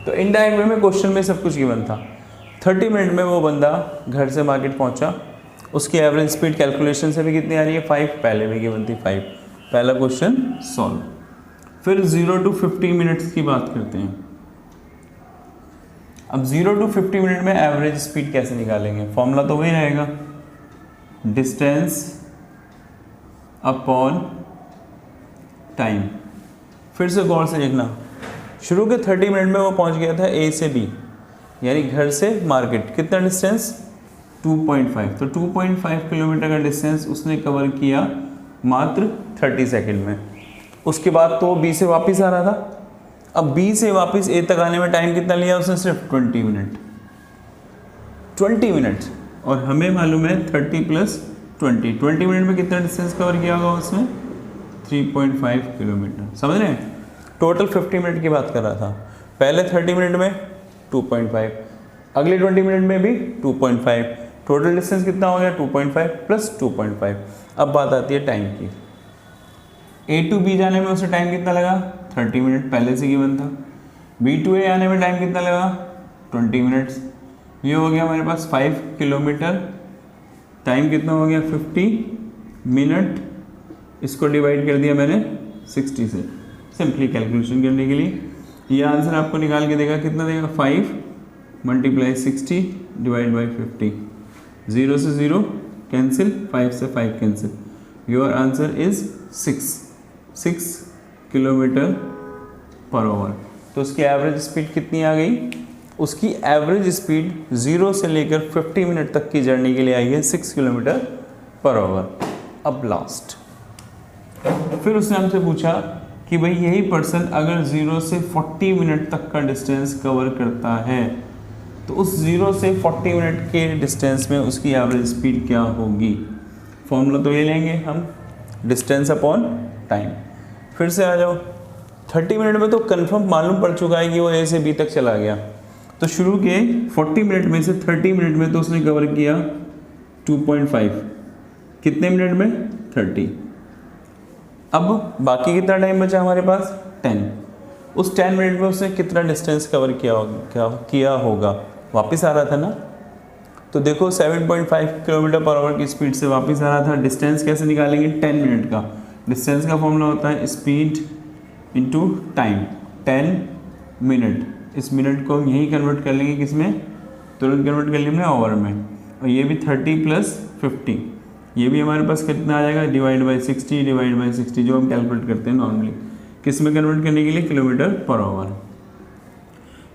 S1: तो इनडायरेक्ट वे में क्वेश्चन में सब कुछ गिवन था। 30 मिनट में वो बंदा घर से मार्केट पहुंचा, उसकी एवरेज स्पीड कैलकुलेशन से भी कितनी आ रही है 5, पहले भी गिवन थी 5। पहला क्वेश्चन सॉल्व। फिर 0 to 50 मिनट्स की बात करते हैं। अब 0 to 50 मिनट में एवरेज स्पीड कैसे निकालेंगे? फॉर्मूला तो वही रहेगा, डिस्टेंस अपॉन टाइम। फिर से गौर से देखना, शुरू के 30 मिनट में वो पहुंच गया था ए से बी, यानी घर से मार्केट, कितना डिस्टेंस 2.5। तो 2.5 किलोमीटर का डिस्टेंस उसने कवर किया मात्र 30 सेकंड में। उसके बाद तो बी से वापस आ रहा था। अब बी से वापस ए तक आने में टाइम कितना लिया उसने? सिर्फ 20 मिनट। 20 मिनट, और हमें मालूम है 30 + 20 मिनट में कितना डिस्टेंस कवर किया होगा उसने? 3.5 किलोमीटर। समझ रहे हैं? टोटल 50 मिनट की बात कर रहा था। पहले 30 मिनट में 2.5, अगले 20 मिनट में भी 2.5, टोटल डिस्टेंस कितना हो गया? 2.5 + 2.5। अब बात आती है टाइम की। ए टू बी जाने में उसे टाइम कितना लगा? 30 मिनट, पहले से गिवन था। बी टू ए आने में टाइम कितना लगा? 20 मिनट्स। ये हो गया हमारे पास 5 किलोमीटर। टाइम कितना हो गया? 50 मिनट। इसको डिवाइड कर दिया मैंने 60 से, सिंपली कैलकुलेशन करने के लिए। ये आंसर आपको निकाल के देगा, कितना देगा? 5 × 60 / 50। 0 से 0 कैंसिल, 5 से 5 cancel. Your answer is 6 kilometre per hour. तो उसकी एवरेज स्पीड कितनी आ गई? उसकी एवरेज स्पीड 0 से लेकर 50 मिनट तक की जर्नी के लिए आई है 6 किलोमीटर पर आवर। अब लास्ट, फिर उसने हमसे पूछा कि भाई यही पर्सन अगर 0 से 40 मिनट तक का डिस्टेंस कवर करता है तो उस 0 से 40 मिनट के डिस्टेंस में उसकी एवरेज स्पीड क्या होगी? फॉर्मूला तो ये लेंगे हम, डिस्टेंस अपॉन टाइम। फिर से आ जाओ, 30 मिनट में तो कंफर्म मालूम पड़ चुका है कि वो ए से बी तक चला गया। तो शुरू के 40 मिनट में से 30 मिनट में तो उसने कवर किया 2.5, कितने मिनट में? 30। अब बाकी कितना टाइम बचा हमारे पास? 10। उस 10 मिनट में उसने कितना डिस्टेंस कवर किया होगा? वापस आ रहा था ना, तो देखो 7.5 किलोमीटर पर आवर की स्पीड से वापस आ रहा था। डिस्टेंस कैसे निकालेंगे? 10 मिनट का डिस्टेंस का फॉर्मूला होता है स्पीड इंटू टाइम, 10 मिनट। इस मिनट को हम यही कन्वर्ट कर लेंगे, किसमें? तुरंत कन्वर्ट कर लेंगे आवर में। और ये भी 30 + 50, ये भी हमारे पास कितना आ जाएगा? / 60 जो हम कैलकुलेट करते हैं नॉर्मली, किस में कन्वर्ट करने के लिए? Kilometre per hour.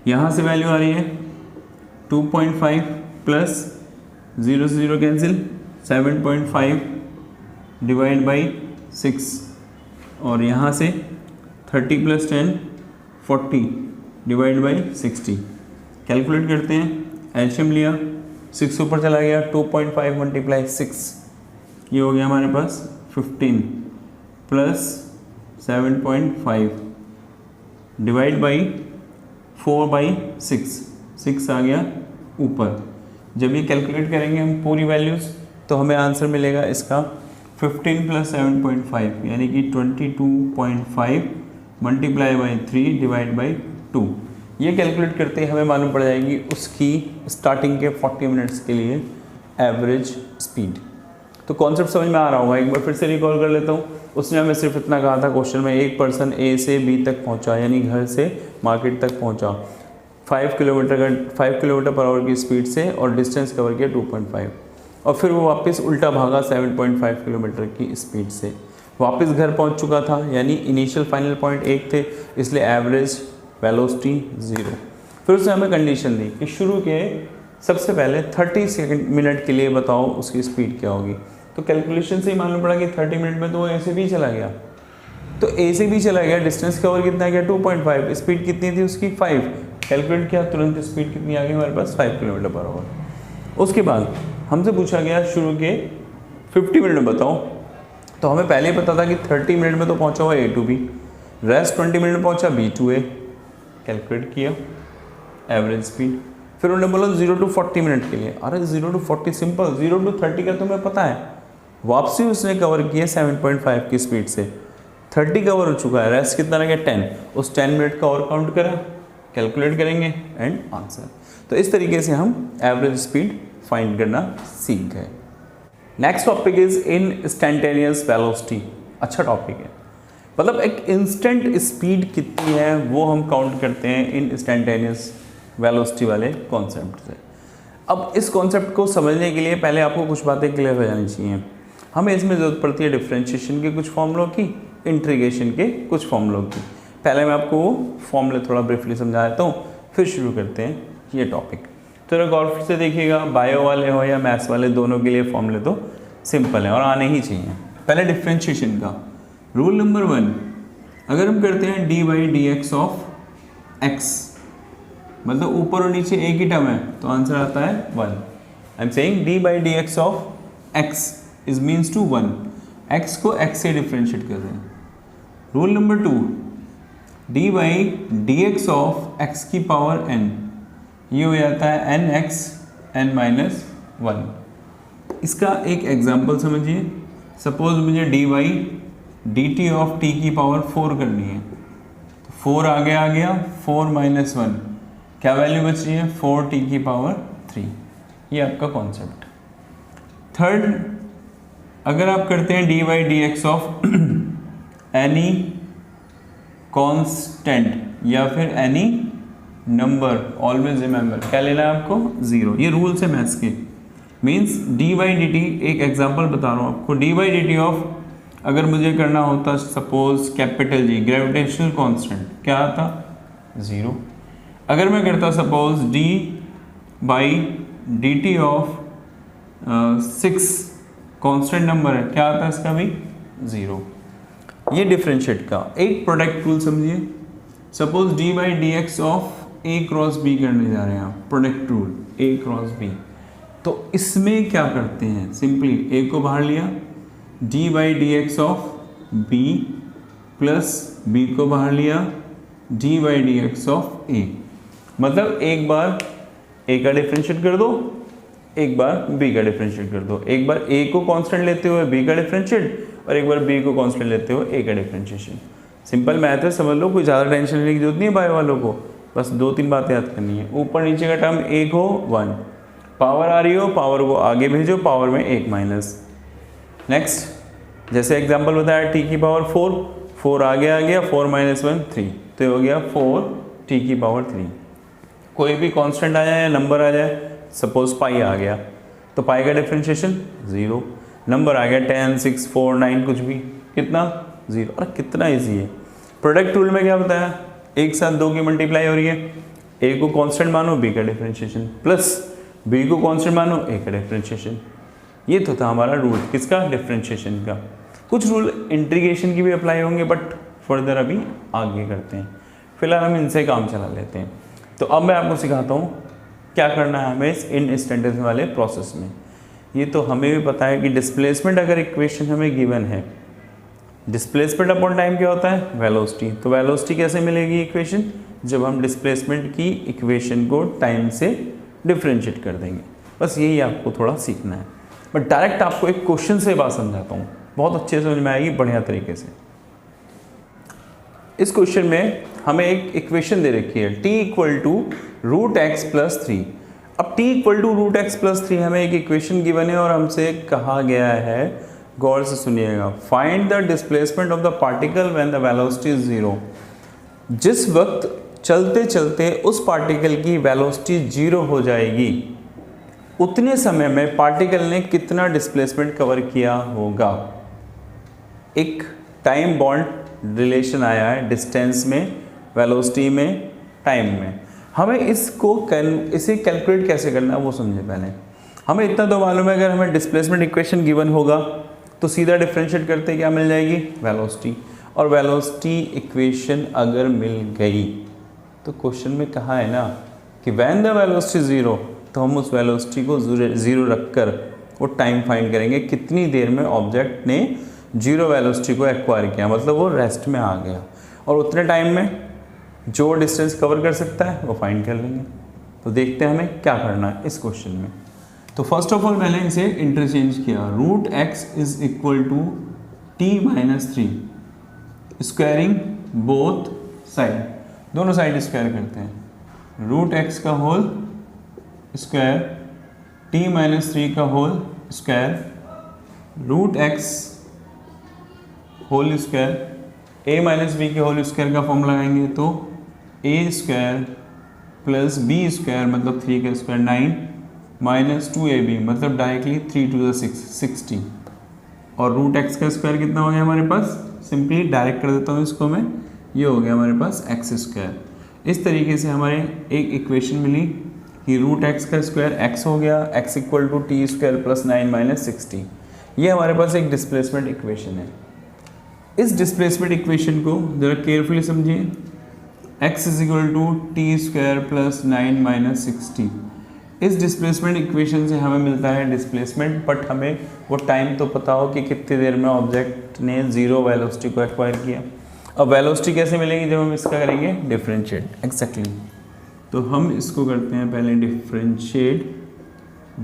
S1: यहाँ से वैल्यू आ रही है 2.5 + 0 से 0 कैंसिल, 7.5 / 6, और यहाँ से 30 + 10 40 / 60। कैलकुलेट करते हैं, एलसीएम लिया, 6 ऊपर चला गया, 2.5 × 6, ये हो गया हमारे पास 15 + 7.5 / 4/6, 6 आ गया ऊपर। जब ये कैलकुलेट करेंगे हम पूरी वैल्यूज़ तो हमें आंसर मिलेगा इसका 15 + 7.5 यानी कि 22.5 × 3 / 2। ये कैलकुलेट करते ही हमें मालूम पड़ जाएगी उसकी स्टार्टिंग के 40 मिनट्स के लिए एवरेज स्पीड। तो कॉन्सेप्ट समझ में आ रहा होगा, एक बार फिर से रिकॉल कर लेता हूँ। उसने हमें सिर्फ इतना कहा था क्वेश्चन में, एक पर्सन ए से बी तक पहुँचा, यानी घर से मार्केट तक पहुँचा 5 किलोमीटर पर आवर की स्पीड से, और डिस्टेंस कवर किया 2.5, और फिर वो वापस उल्टा भागा 7.5 किलोमीटर की स्पीड से, वापस घर पहुंच चुका था। यानी इनिशियल फाइनल पॉइंट 1 थे, इसलिए एवरेज वेलोसिटी 0। फिर उसने हमें कंडीशन दी कि शुरू के सबसे पहले 30 मिनट के लिए बताओ उसकी स्पीड क्या होगी। तो कैलकुलेशन से ही मालूम पड़ा कि 30 मिनट में तो वो ए से बी चला गया, तो ए से बी चला गया, डिस्टेंस कवर कितना गया 2.5, स्पीड कितनी थी उसकी 5, कैलकुलेट किया, तुरंत स्पीड कितनी आ गई हमारे पास 5 किलोमीटर पर आवर। उसके बाद हमसे पूछा गया शुरू के 50 मिनट में बताओ, तो हमें पहले ही पता था कि 30 मिनट में तो पहुंचा हुआ ए टू बी, रेस्ट 20 मिनट में पहुंचा बी टू ए, कैलकुलेट किया एवरेज स्पीड। फिर उन्होंने बोला 0 to 40 मिनट के लिए। अरे 0 to 40 सिंपल, 0 to 30 का तुम्हें पता है। वापसी उसने कवर की है 7.5 की स्पीड से, 30 कवर हो चुका है, रेस्ट कितना लगे 10, उस 10 मिनट का और काउंट करा, कैलकुलेट करेंगे एंड आंसर। तो इस तरीके से हम एवरेज स्पीड फाइंड करना सीख गए। Next topic is instantaneous velocity. अच्छा टॉपिक है, मतलब एक इंस्टेंट स्पीड कितनी है वो हम काउंट करते हैं इन इंस्टेंटेनियस वेलोसिटी वाले कॉन्सेप्ट से। अब इस कॉन्सेप्ट को समझने के लिए पहले आपको कुछ बातें क्लियर हो जानी चाहिए। हमें इसमें ज़रूरत पड़ती है डिफरेंशिएशन के कुछ फॉर्मूलों की, इंटीग्रेशन के कुछ फॉर्मूलों की। पहले मैं आपको वो फॉर्मूले थोड़ा ब्रीफली समझा देता हूँ, फिर शुरू करते हैं ये टॉपिक। तो गौर से देखिएगा, बायो वाले हो या मैथ्स वाले, दोनों के लिए फॉर्मूले तो सिंपल हैं और आने ही चाहिए। पहले डिफरेंशिएशन का रूल नंबर 1, अगर हम करते हैं D by D x of x, मतलब ऊपर और नीचे एक ही टर्म है, तो आंसर आता है 1। I am saying D by D x of X is means to 1, X को एक्स से डिफ्रेंशिएट कर रहे हैं। Rule number 2, D by D x of X की पावर n, ये हो जाता है एन एक्स एन माइनस 1। इसका एक एग्जाम्पल समझिए, सपोज मुझे D by D T of T की पावर 4 करनी है, तो 4 आगे आ गया, 4 माइनस 1, क्या वैल्यू बच रही है 4 टी की पावर 3। ये आपका कॉन्सेप्ट। थर्ड, अगर आप करते हैं D by D x of any constant या फिर एनी नंबर, ऑलवेज रिमेंबर क्या लेना है आपको 0। ये रूल्स है मैथ्स के। Means D by D T, एक एग्जांपल बता रहा हूँ आपको, D by D T of अगर मुझे करना होता suppose capital G gravitational constant, क्या आता 0। अगर मैं करता suppose D by D T of 6 constant number है, क्या आता है इसका भी 0। ये डिफरेंशिएट का एक प्रोडक्ट रूल समझिए, suppose D by D x of A cross B करने जा रहे हैं आप, product rule A cross B. तो इसमें क्या करते हैं, सिंपली ए को बाहर लिया, d by D x of B plus B को बाहर लिया, d by D x of A. मतलब एक बार ए का डिफरेंशिएट कर दो, एक बार बी का डिफरेंशिएट कर दो, एक बार ए को कांस्टेंट लेते हुए बी का डिफरेंशिएट और एक बार बी को कांस्टेंट लेते हुए ए का डिफरेंशिएशन। सिंपल मैथ है, समझ लो, कोई ज़्यादा टेंशन लेने की जरूरत नहीं है बायो वालों को, बस 2-3 बातें याद करनी है। ऊपर नीचे का टर्म एक हो 1, पावर आ रही हो पावर को आगे भेजो, पावर में 1 माइनस। नेक्स्ट, जैसे एग्जांपल बताया टी की पावर 4, 4 आगे आ गया, 4 माइनस 1 3, तो हो गया 4 टी की पावर 3। कोई भी कांस्टेंट आ जाए या नंबर आ जाए, सपोज पाई आ गया, तो पाई का डिफरेंशिएशन 0, नंबर आ गया 10 6 4 9 कुछ भी, कितना 0। अरे कितना ईजी है। प्रोडक्ट रूल में क्या बताया, एक साथ 2 की मल्टीप्लाई हो रही है, ए को कांस्टेंट मानो बी का डिफरेंशिएशन, प्लस बी को कांस्टेंट मानो ए का डिफरेंशिएशन। ये तो था हमारा रूल किसका, डिफरेंशिएशन का। कुछ रूल इंटीग्रेशन की भी अप्लाई होंगे, बट फर्दर अभी आगे करते हैं, फिलहाल हम इनसे काम चला लेते हैं। तो अब मैं आपको सिखाता हूँ क्या करना है हमें इस इंस्टेंटेनियस वाले प्रोसेस में। ये तो हमें भी पता है कि डिस्प्लेसमेंट अगर इक्वेशन हमें गिवन है, डिस्प्लेसमेंट अपॉन टाइम क्या होता है, वेलोसिटी। तो वेलोसिटी कैसे मिलेगी इक्वेशन, जब हम डिस्प्लेसमेंट की इक्वेशन को टाइम से डिफरेंशिएट कर देंगे। बस यही आपको थोड़ा सीखना है। बट डायरेक्ट आपको एक क्वेश्चन से बात समझाता हूँ, बहुत अच्छे से समझ में आएगी, बढ़िया तरीके से। इस क्वेश्चन में हमें एक इक्वेशन दे रखी है, t equal to root X plus 3। अब t equal to root X plus 3 हमें एक इक्वेशन गिवन है और हमसे कहा गया है, गौर से सुनिएगा, find the displacement of the particle when the velocity is 0। जिस वक्त चलते चलते उस पार्टिकल की वेलोसिटी 0 हो जाएगी, उतने समय में पार्टिकल ने कितना डिस्प्लेसमेंट कवर किया होगा। एक टाइम बॉन्ड रिलेशन आया है डिस्टेंस में, वेलोसिटी में, टाइम में। हमें इसे कैलकुलेट कैसे करना है वो समझे पहले। हमें इतना तो मालूम है, अगर हमें डिस्प्लेसमेंट इक्वेशन गिवन होगा तो सीधा डिफरेंशिएट करते क्या मिल जाएगी, वेलोसिटी। और वेलोसिटी इक्वेशन अगर मिल गई तो क्वेश्चन में कहा है ना कि व्हेन द वेलोसिटी 0, तो हम उस वेलोसिटी को 0 रखकर वो टाइम फाइंड करेंगे, कितनी देर में ऑब्जेक्ट ने 0 वेलोसिटी को एक्वायर किया, मतलब वो रेस्ट में आ गया। और उतने टाइम में जो डिस्टेंस कवर कर सकता है वो फाइंड कर लेंगे। तो देखते हैं हमें क्या करना है इस क्वेश्चन में। तो फर्स्ट ऑफ ऑल मैंने इसे इंटरचेंज किया, root X is equal to T minus 3। Squaring both side, दोनों साइड स्क्वायर करते हैं। रूट एक्स का होल स्क्वायर t माइनस 3 का whole square, root X whole square a minus B के whole square का फॉर्म लगाएंगे तो a square plus B square मतलब 3 का स्क्वायर 9 माइनस 2ab मतलब डायरेक्टली 3 to the 6 60, और रूट एक्स का स्क्वायर कितना हो गया हमारे पास, सिंपली डायरेक्ट कर देता हूँ इसको मैं, ये हो गया हमारे पास एक्स स्क्वायर। इस तरीके से हमारे एक इक्वेशन मिली कि रूट एक्स का स्क्वायर एक्स हो गया, X equal to T square plus 9 minus 60। ये हमारे पास एक डिस्प्लेसमेंट इक्वेशन है। इस डिस्प्लेसमेंट इक्वेशन को जरा केयरफुली समझिए, X is equal to T square plus 9 minus 60। इस डिस्प्लेसमेंट इक्वेशन से हमें मिलता है डिस्प्लेसमेंट, बट हमें वो टाइम तो पता हो कि कितनी देर में ऑब्जेक्ट ने जीरो वेलोसिटी को एक्वायर किया। अब वेलोसिटी कैसे मिलेगी, जब हम इसका करेंगे डिफरेंशिएट एक्जैक्टली। तो हम इसको करते हैं पहले differentiate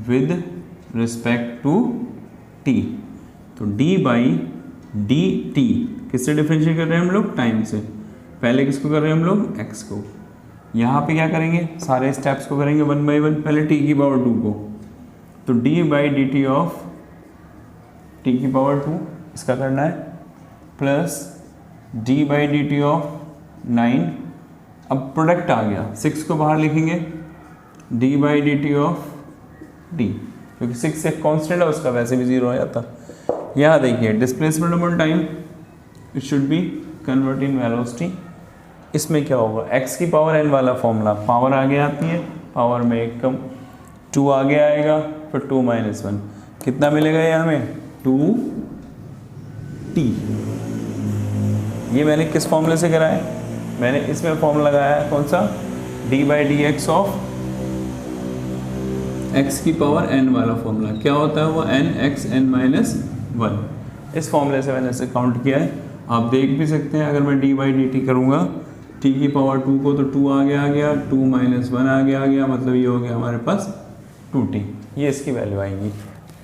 S1: with respect to t, तो d बाई डी टी किससे डिफरेंशिएट कर रहे हैं हम लोग, टाइम से। पहले किसको कर रहे हैं हम लोग, x को। यहाँ पे क्या करेंगे, सारे स्टेप्स को करेंगे 1 by 1, पहले t की पावर 2 को, तो d by D T of t की पावर 2 इसका करना है, plus d by D T of 9, अब प्रोडक्ट आ गया 6 को बाहर लिखेंगे, d by D T of d, क्योंकि 6 एक कॉन्स्टेंट है उसका, वैसे भी 0 हो जाता। यहाँ देखिए displacement upon time it should be convert in velocity. इसमें क्या होगा, x की पावर n वाला फॉर्मूला, पावर आगे आती है, पावर में एक कम, 2 आगे आएगा, फिर 2 माइनस 1, कितना मिलेगा ये हमें, 2t। ये मैंने किस फॉर्मूले से करा है, मैंने इसमें फॉर्मूला लगाया है कौन सा, d by D x of x की पावर n वाला फॉर्मूला। क्या होता है वो, n x n माइनस 1। इस फॉर्मूले से मैंने इसे काउंट किया है। आप देख भी सकते हैं, अगर मैं d बाई डी टी करूँगा t की पावर 2 को, तो 2 आगे आ गया, 2 माइनस 1 आगे आ गया, मतलब ये हो गया हमारे पास 2t, ये इसकी वैल्यू आएगी।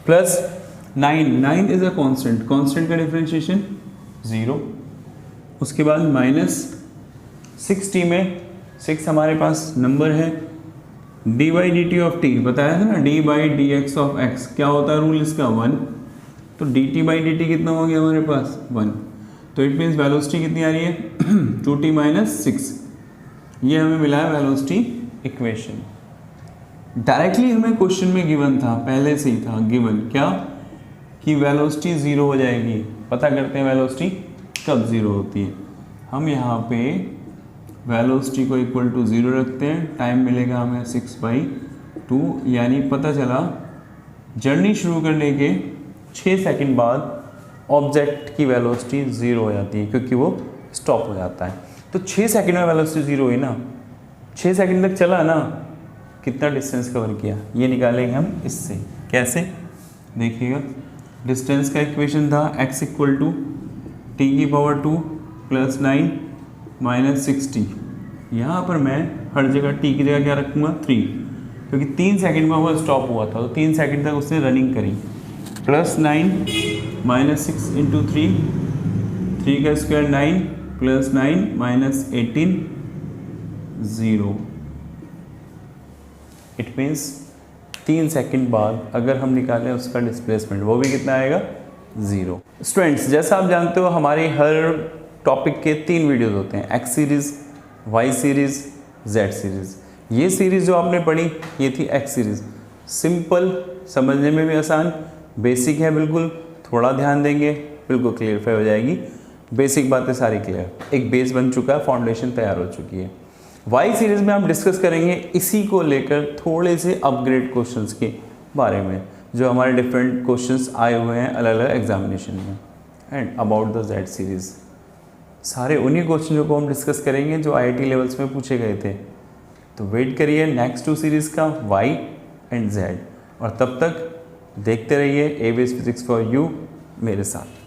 S1: Plus 9 is a constant, constant का डिफरेंशिएशन 0। उसके बाद माइनस 60 में 6 हमारे पास नंबर है, d by D T of t बताया था ना, d by D x of x, क्या होता है रूल इसका, 1, तो dt बाई डी टी कितना हो गया हमारे पास, 1। तो इट मीन्स वेलोसिटी कितनी आ रही है, 2t माइनस 6। ये हमें मिला है वेलोसिटी इक्वेशन। डायरेक्टली हमें क्वेश्चन में गिवन था, पहले से ही था गिवन, क्या कि वेलोसिटी 0 हो जाएगी। पता करते हैं वेलोसिटी कब 0 होती है। हम यहाँ पे वेलोसिटी को इक्वल टू 0 रखते हैं, टाइम मिलेगा हमें 6/2, यानी पता चला जर्नी शुरू करने के 6 सेकंड बाद ऑब्जेक्ट की वेलोसिटी 0 हो जाती है, क्योंकि वो स्टॉप हो जाता है। तो 6 सेकंड में वेलोसिटी 0 हुई ना, 6 सेकंड तक चला ना, कितना डिस्टेंस कवर किया, ये निकालेंगे हम इससे। कैसे, देखिएगा, डिस्टेंस का इक्वेशन था x इक्वल टू टी की पावर 2 प्लस 9 माइनस 60। यहाँ पर मैं हर जगह t की जगह क्या रखूँगा, 3, क्योंकि 3 सेकंड में वो स्टॉप हुआ था, तो 3 सेकंड तक उसने रनिंग करी। प्लस 9 माइनस 6 इंटू 3, 3 का square 9 plus 9 minus 18 0। It means 3 second बाद अगर हम निकालें उसका डिस्प्लेसमेंट, वो भी कितना आएगा, 0। स्टूडेंट्स, जैसा आप जानते हो हमारी हर टॉपिक के 3 वीडियोज़ होते हैं, X series, Y series, Z series. ये सीरीज़ जो आपने पढ़ी ये थी एक्स सीरीज़, सिंपल, समझने में भी आसान, बेसिक है बिल्कुल, थोड़ा ध्यान देंगे बिल्कुल क्लियरफाई हो जाएगी, बेसिक बातें सारी क्लियर, एक बेस बन चुका है, फाउंडेशन तैयार हो चुकी है। वाई सीरीज़ में हम डिस्कस करेंगे इसी को लेकर थोड़े से अपग्रेड क्वेश्चंस के बारे में, जो हमारे डिफरेंट क्वेश्चंस आए हुए हैं अलग अलग एग्जामिनेशन में। And about the Z series, सारे उन्हीं क्वेश्चनों को हम डिस्कस करेंगे जो IIT लेवल्स में पूछे गए थे। तो वेट करिए नेक्स्ट 2 सीरीज़ का, वाई एंड जेड, और तब तक देखते रहिए ABS फिजिक्स फॉर यू मेरे साथ।